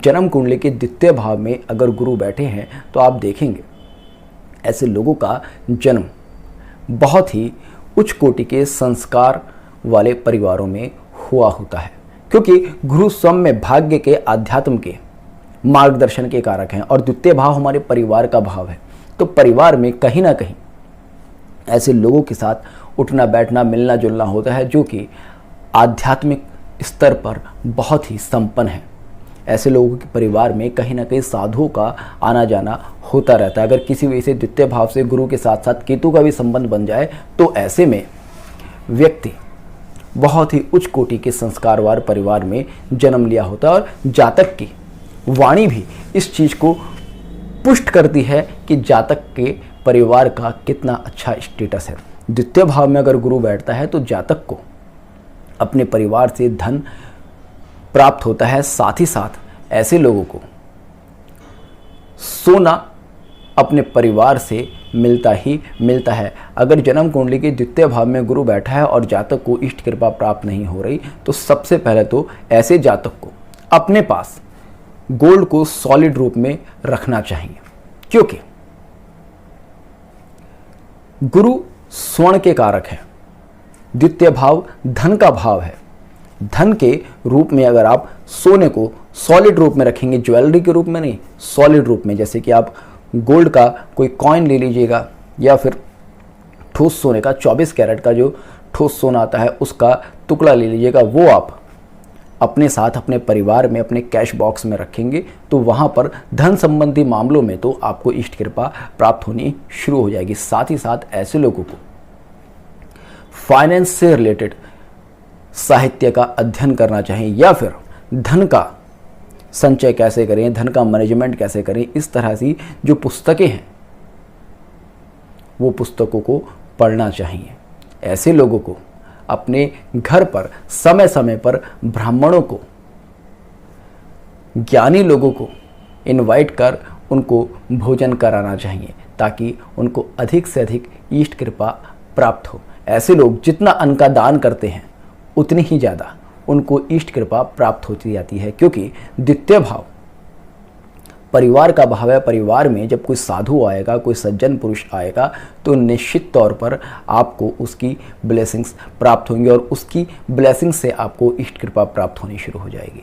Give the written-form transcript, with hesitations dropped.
जन्म कुंडली के द्वितीय भाव में अगर गुरु बैठे हैं तो आप देखेंगे ऐसे लोगों का जन्म बहुत ही उच्च कोटि के संस्कार वाले परिवारों में हुआ होता है, क्योंकि गुरु स्वयं में भाग्य के, आध्यात्म के, मार्गदर्शन के कारक हैं और द्वितीय भाव हमारे परिवार का भाव है। तो परिवार में कहीं ना कहीं ऐसे लोगों के साथ उठना बैठना, मिलना जुलना होता है जो कि आध्यात्मिक स्तर पर बहुत ही संपन्न है। ऐसे लोगों के परिवार में कहीं ना कहीं साधुओं का आना जाना होता रहता है। अगर किसी वजह से द्वितीय भाव से गुरु के साथ साथ केतु का भी संबंध बन जाए तो ऐसे में व्यक्ति बहुत ही उच्च कोटि के संस्कारवार परिवार में जन्म लिया होता है। और जातक की वाणी भी इस चीज़ को पुष्ट करती है कि जातक के परिवार का कितना अच्छा स्टेटस है। द्वितीय भाव में अगर गुरु बैठता है तो जातक को अपने परिवार से धन प्राप्त होता है। साथ ही साथ ऐसे लोगों को सोना अपने परिवार से मिलता ही मिलता है। अगर जन्म कुंडली के द्वितीय भाव में गुरु बैठा है और जातक को इष्ट कृपा प्राप्त नहीं हो रही तो सबसे पहले तो ऐसे जातक को अपने पास गोल्ड को सॉलिड रूप में रखना चाहिए, क्योंकि गुरु स्वर्ण के कारक है। द्वितीय भाव धन का भाव है। धन के रूप में अगर आप सोने को सॉलिड रूप में रखेंगे, ज्वेलरी के रूप में नहीं, सॉलिड रूप में, जैसे कि आप गोल्ड का कोई कॉइन ले लीजिएगा या फिर ठोस सोने का 24 कैरेट का जो ठोस सोना आता है उसका टुकड़ा ले लीजिएगा, वो आप अपने साथ अपने परिवार में अपने कैश बॉक्स में रखेंगे तो वहाँ पर धन संबंधी मामलों में तो आपको इष्ट कृपा प्राप्त होनी शुरू हो जाएगी। साथ ही साथ ऐसे लोगों को फाइनेंस से रिलेटेड साहित्य का अध्ययन करना चाहिए या फिर धन का संचय कैसे करें, धन का मैनेजमेंट कैसे करें, इस तरह से जो पुस्तकें हैं वो पुस्तकों को पढ़ना चाहिए। ऐसे लोगों को अपने घर पर समय समय पर ब्राह्मणों को, ज्ञानी लोगों को इनवाइट कर उनको भोजन कराना चाहिए ताकि उनको अधिक से अधिक इष्ट कृपा प्राप्त हो। ऐसे लोग जितना अन्न का दान करते हैं उतनी ही ज़्यादा उनको इष्ट कृपा प्राप्त होती जाती है, क्योंकि द्वितीय भाव परिवार का भाव है। परिवार में जब कोई साधु आएगा, कोई सज्जन पुरुष आएगा तो निश्चित तौर पर आपको उसकी ब्लेसिंग्स प्राप्त होंगी और उसकी ब्लेसिंग से आपको इष्ट कृपा प्राप्त होनी शुरू हो जाएगी।